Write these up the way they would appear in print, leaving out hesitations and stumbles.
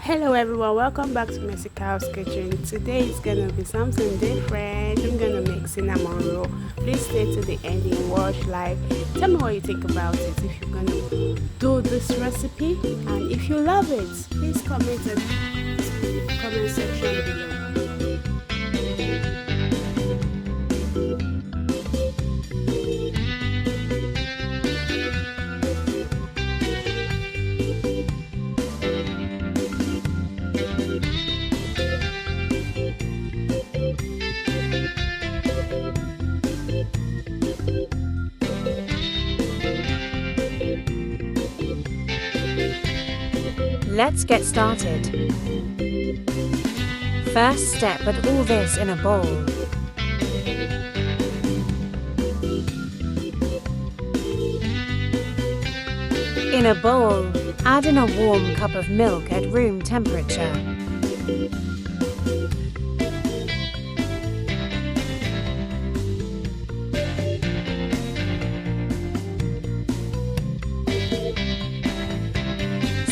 Hello everyone, welcome back to MercyCarls kitchen. Today it's gonna be something different. I'm gonna make cinnamon roll. Please stay to the end and watch live. Tell me what you think about it, if you're gonna do this recipe, and if you love it, please comment in the comment section below. Let's get started. First step, put all this in a bowl. In a bowl, add in a warm cup of milk at room temperature.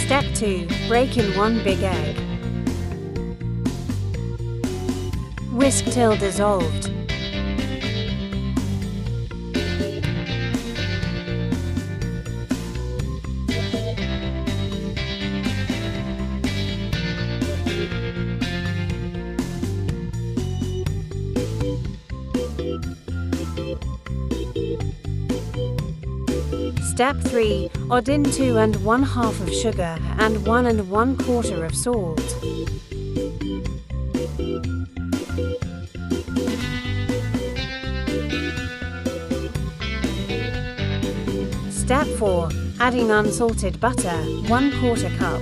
Step 2. Break in 1 big egg. Whisk till dissolved. Step 3. Add in 2 1/2 of sugar and 1 1/4 of salt. Step 4. Adding unsalted butter, 1/4 cup.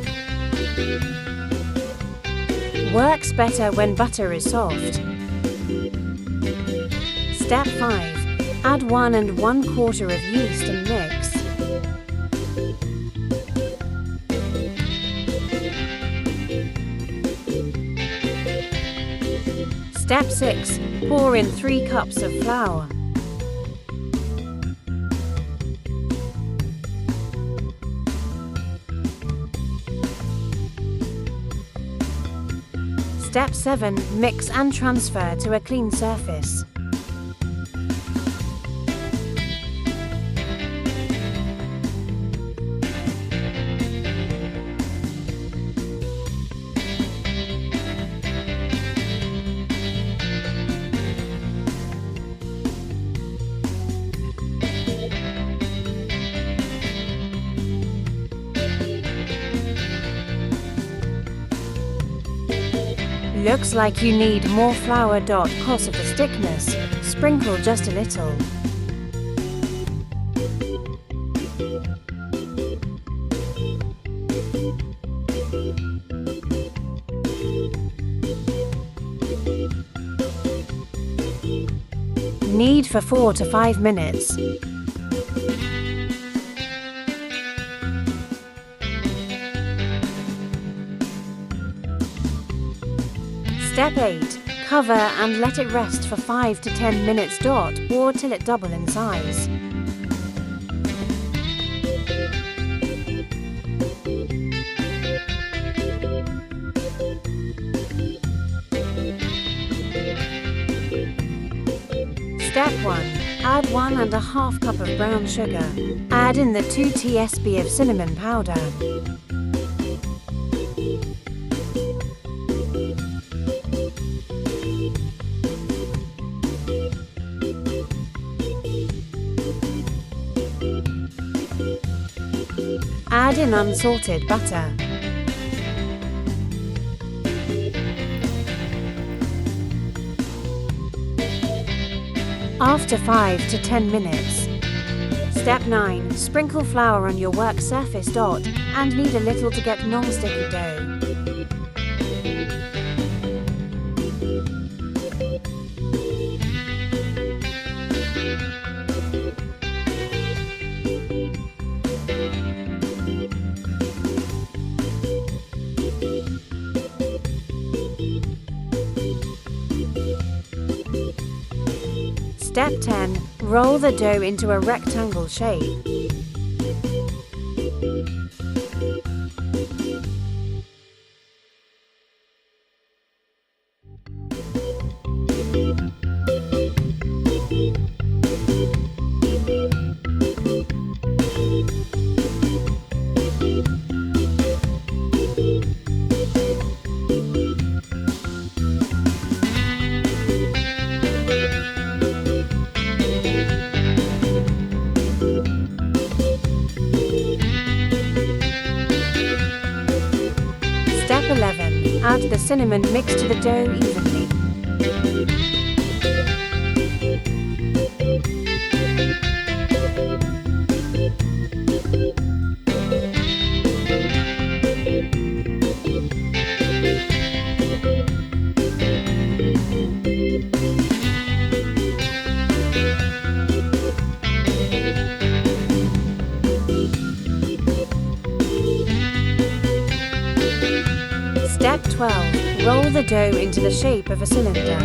Works better when butter is soft. Step 5. Add 1 1/4 of yeast and mix. Step 6. Pour in 3 cups of flour. Step 7. Mix and transfer to a clean surface. Looks like you need more flour. Cause of the thickness, sprinkle just a little. Knead for 4 to 5 minutes. Step 8. Cover and let it rest for 5 to 10 minutes. Or till it double in size. Step 1. Add 1 1/2 cup of brown sugar. Add in the 2 tsp of cinnamon powder. Add in unsalted butter. After 5 to 10 minutes. Step 9. Sprinkle flour on your work surface. And knead a little to get non-sticky dough. Step 10. Roll the dough into a rectangle shape. Step 11. Add the cinnamon mix to the dough evenly. Step 12. Roll the dough into the shape of a cylinder.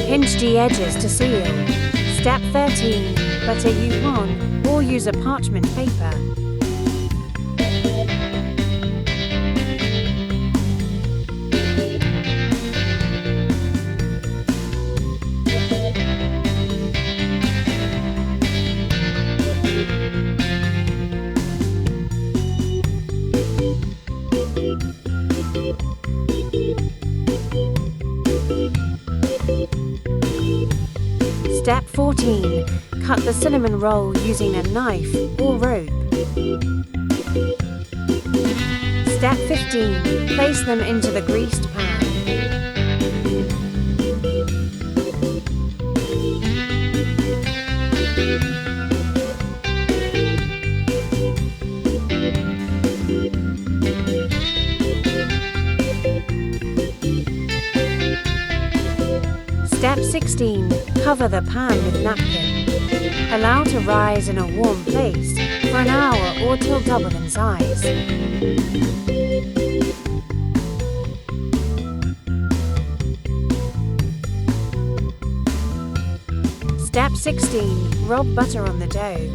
Pinch the edges to seal. Step 13. Butter Yukon or use a parchment paper. Step 14. Cut the cinnamon roll using a knife or rope. Step 15. Place them into the greased pan. Step 16. Cover the pan with napkin. Allow to rise in a warm place for an hour or till double in size. Step 16. Rub butter on the dough.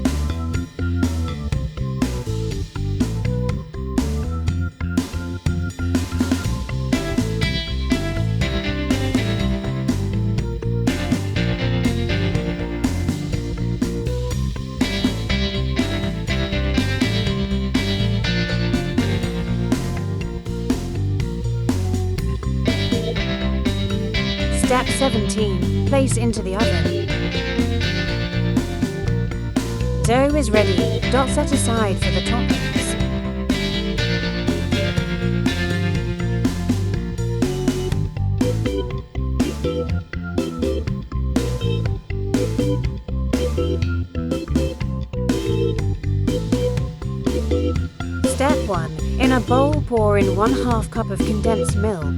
Step 17. Place into the oven. Dough is ready. Dot set aside for the toppings. Step 1. In a bowl, pour in 1/2 cup of condensed milk.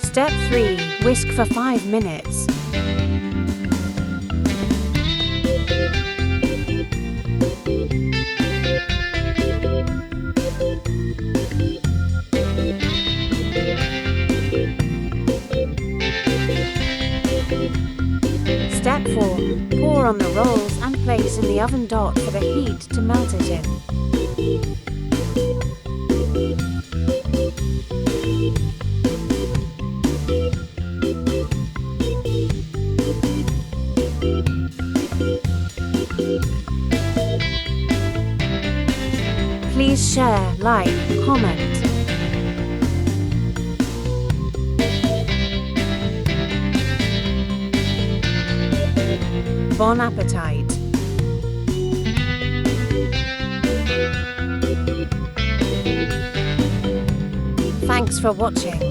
Step 3. Whisk for 5 minutes. Step 4. Pour on the rolls and place in the oven dot for the heat to melt it in. Please share, like, comment. Bon appetit! Thanks for watching.